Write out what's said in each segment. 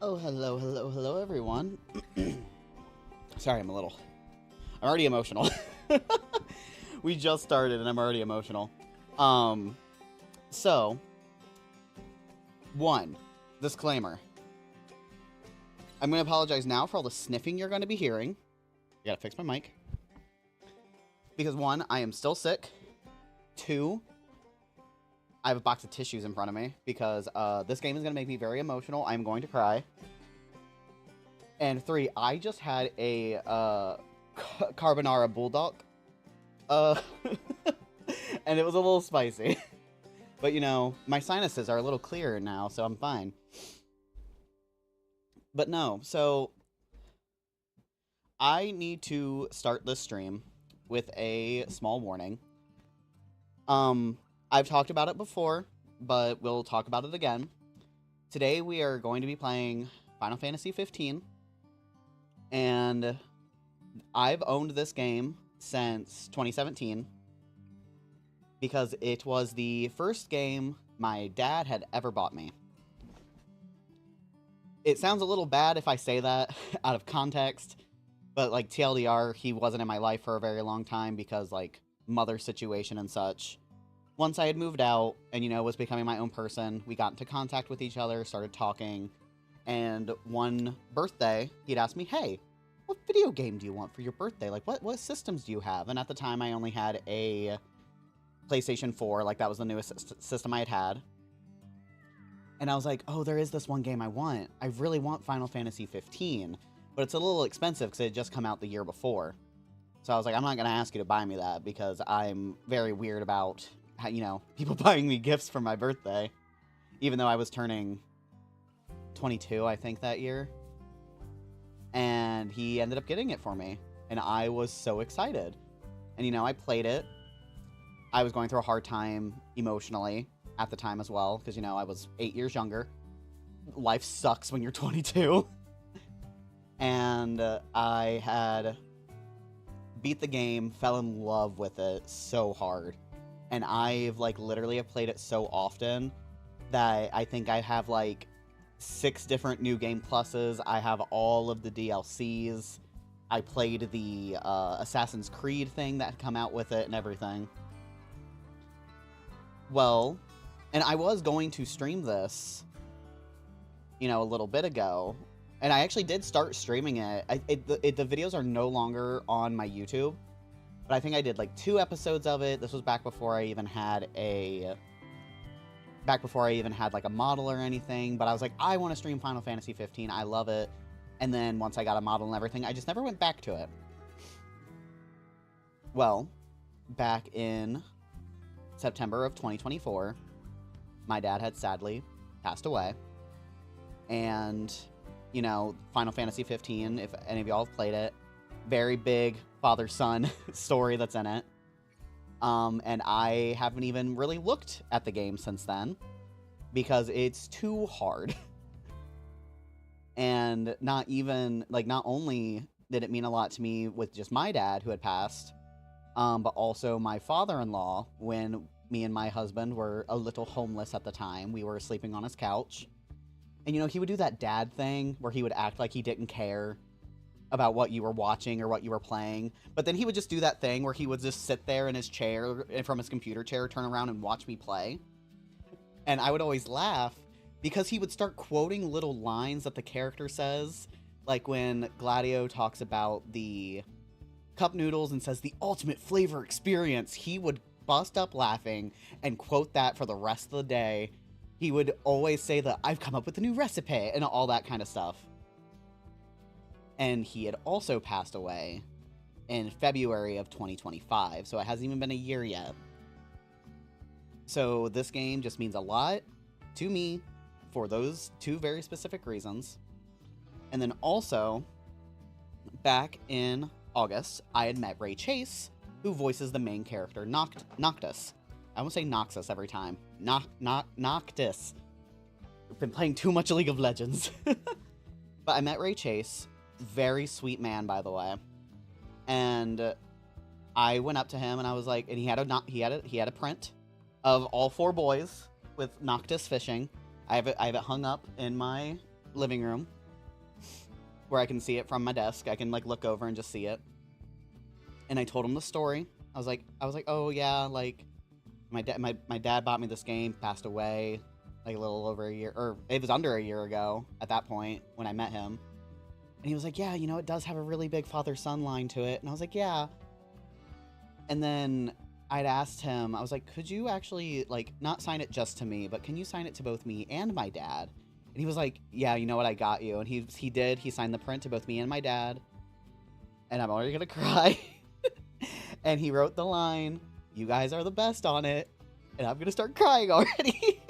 Oh, hello, hello, hello, everyone. Sorry, I'm already emotional. We just started and I'm already emotional. So, one, disclaimer. I'm going to apologize now for all the sniffing you're going to be hearing. I gotta fix my mic. Because one, I am still sick. Two, I have a box of tissues in front of me because this game is going to make me very emotional. I'm going to cry. And three, I just had a carbonara bulldog. And it was a little spicy. But, you know, my sinuses are a little clearer now, so I'm fine. But no, so I need to start this stream with a small warning. I've talked about it before, but we'll talk about it again. Today we are going to be playing Final Fantasy 15. And I've owned this game since 2017 because it was the first game my dad had ever bought me. It sounds a little bad if I say that out of context, but like TLDR, he wasn't in my life for a very long time because like mother situation and such. Once I had moved out and, you know, was becoming my own person, we got into contact with each other, started talking, and one birthday, he'd asked me, hey, what video game do you want for your birthday? Like, what systems do you have? And at the time, I only had a PlayStation 4. Like, that was the newest system I had. And I was like, oh, there is this one game I want. I really want Final Fantasy 15. But it's a little expensive because it had just come out the year before. So I was like, I'm not going to ask you to buy me that because I'm very weird about, how, you know, people buying me gifts for my birthday. Even though I was turning 22, I think, that year. And he ended up getting it for me. And I was so excited. And, you know, I played it. I was going through a hard time emotionally at the time as well. Because, you know, I was 8 years younger. Life sucks when you're 22. And I had beat the game, fell in love with it so hard. And I've, like, literally have played it so often that I think I have, like, 6 different new game pluses. I have all of the DLCs. I played the Assassin's Creed thing that had come out with it and everything. Well, and I was going to stream this, you know, a little bit ago. And I actually did start streaming it. The videos are no longer on my YouTube. But I think I did like 2 episodes of it. This was back before I even had like a model or anything, but I was like, I want to stream Final Fantasy 15. I love it. And then once I got a model and everything, I just never went back to it. Well, back in September of 2024, my dad had sadly passed away. And, you know, Final Fantasy 15, if any of y'all have played it, very big father-son story that's in it. And I haven't even really looked at the game since then because it's too hard. And not only did it mean a lot to me with just my dad who had passed, but also my father-in-law when me and my husband were a little homeless at the time. We were sleeping on his couch. And, you know, he would do that dad thing where he would act like he didn't care about what you were watching or what you were playing. But then he would just do that thing where he would just sit there in his chair, from his computer chair, turn around and watch me play. And I would always laugh because he would start quoting little lines that the character says. Like when Gladio talks about the cup noodles and says the ultimate flavor experience, he would bust up laughing and quote that for the rest of the day. He would always say that I've come up with a new recipe and all that kind of stuff. And he had also passed away in February of 2025, so it hasn't even been a year yet. So this game just means a lot to me for those 2 very specific reasons. And then also, back in August, I had met Ray Chase, who voices the main character, Noctis. I won't say Noxus every time. Noctis. I've been playing too much League of Legends. But I met Ray Chase. Very sweet man, by the way. And I went up to him and I was like, and he had a print of all 4 boys with Noctis fishing. I have it hung up in my living room where I can see it from my desk. I can like look over and just see it. And I told him the story. I was like, oh yeah, like my dad bought me this game, passed away like a little over a year, or it was under a year ago at that point when I met him. And he was like, yeah, you know, it does have a really big father-son line to it. And I was like, yeah. And then I'd asked him, I was like, could you actually, like, not sign it just to me, but can you sign it to both me and my dad? And he was like, yeah, you know what, I got you. And he did. He signed the print to both me and my dad. And I'm already going to cry. And he wrote the line, you guys are the best on it. And I'm going to start crying already.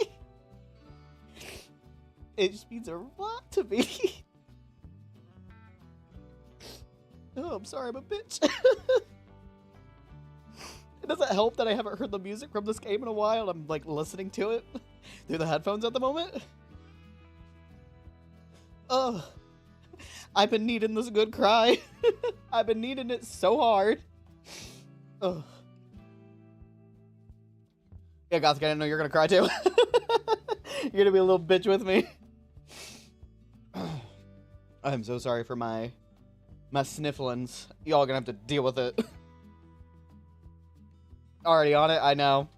It just means a lot to me. Oh, I'm sorry, I'm a bitch. It doesn't help that I haven't heard the music from this game in a while. I'm like listening to it through the headphones at the moment. Ugh. I've been needing this good cry. I've been needing it so hard. Ugh. Yeah, Gothic, I didn't know you were gonna cry too. You're gonna be a little bitch with me. I'm so sorry for my snifflings. Y'all gonna have to deal with it. Already on it, I know.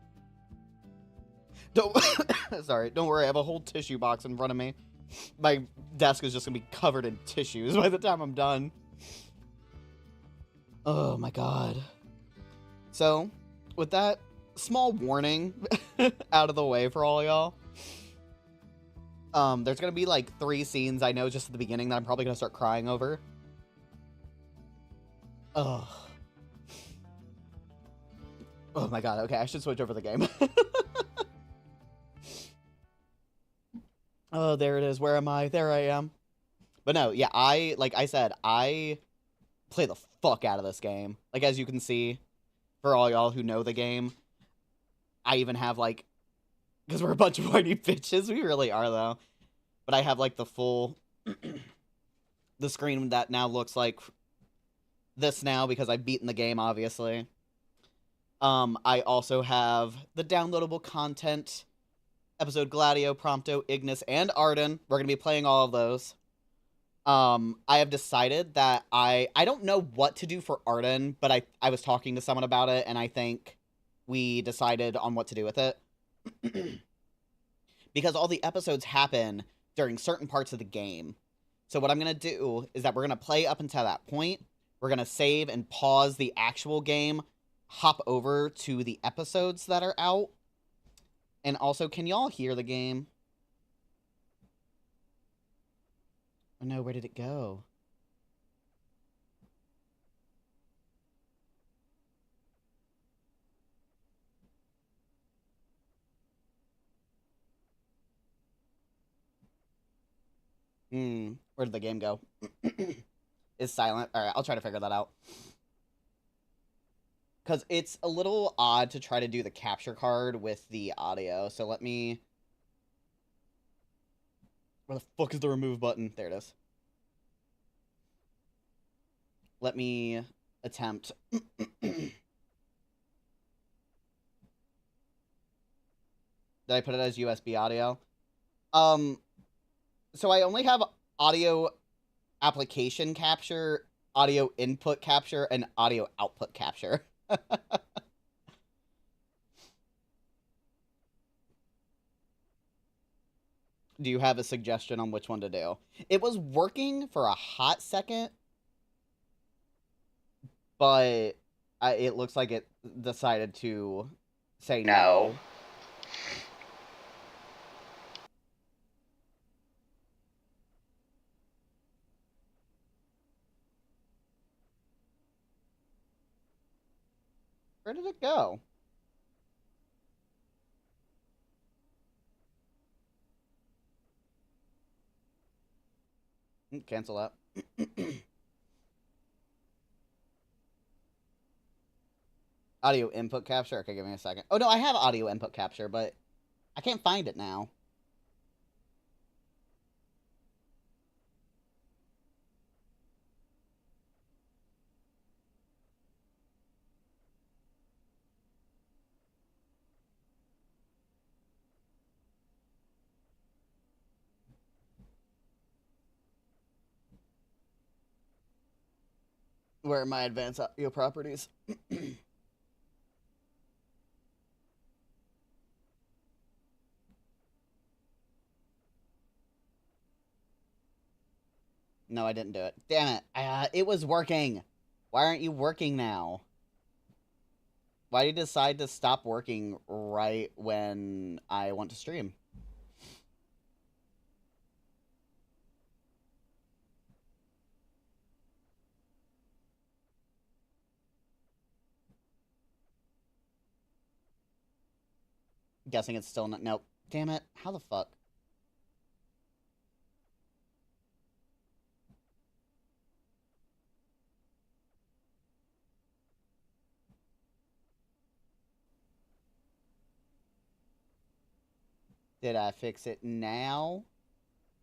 Don't sorry, don't worry, I have a whole tissue box in front of me. My desk is just gonna be covered in tissues by the time I'm done. Oh my god. So, with that small warning out of the way for all y'all, there's gonna be like 3 scenes I know just at the beginning that I'm probably gonna start crying over. Ugh. Oh my god, okay, I should switch over the game. Oh, there it is. Where am I? There I am. But no, yeah, like I said, I play the fuck out of this game. Like, as you can see, for all y'all who know the game, I even have, like, because we're a bunch of whiny bitches, we really are, though. But I have, like, the full, the screen that now looks like this now, because I've beaten the game, obviously. I also have the downloadable content, episode Gladio, Prompto, Ignis, and Arden. We're going to be playing all of those. I have decided that I don't know what to do for Arden, but I was talking to someone about it, and I think we decided on what to do with it. Because all the episodes happen during certain parts of the game. So what I'm going to do is that we're going to play up until that point. We're going to save and pause the actual game, hop over to the episodes that are out. And also, can y'all hear the game? Oh no, where did it go? Where did the game go? It's silent. Alright, I'll try to figure that out. Because it's a little odd to try to do the capture card with the audio. So let me... Where the fuck is the remove button? There it is. Let me attempt. Did I put it as USB audio? So I only have audio application capture, audio input capture, and audio output capture. Do you have a suggestion on which one to do? It was working for a hot second, but it looks like it decided to say no. Where did it go? Cancel that. Audio input capture? Okay, give me a second. Oh, no, I have audio input capture, but I can't find it now. Where are my advanced audio properties? No, I didn't do it. Damn it. It was working. Why aren't you working now? Why did you decide to stop working right when I want to stream? Guessing it's still not. Nope. Damn it. How the fuck? Did I fix it now?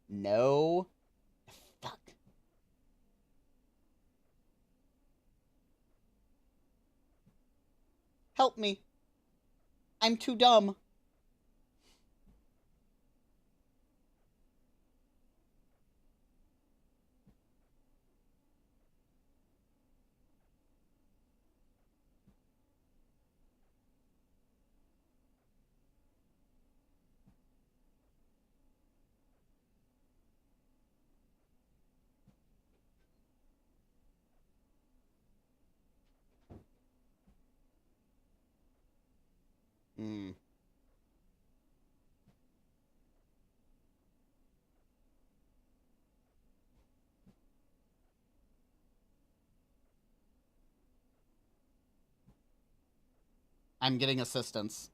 No. Fuck. Help me. I'm too dumb. Hmm. I'm getting assistance.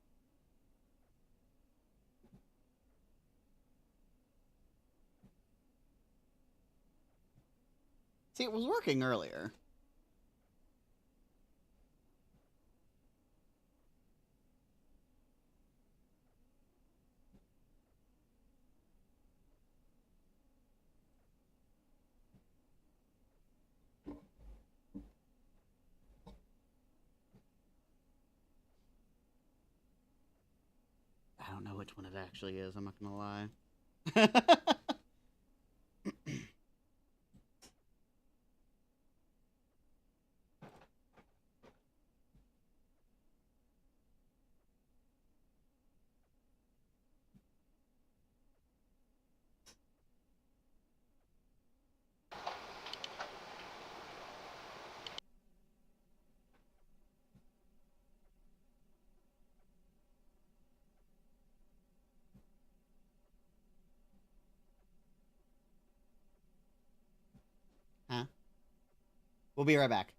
See, it was working earlier. I don't know which one it actually is, I'm not gonna lie. Huh? We'll be right back.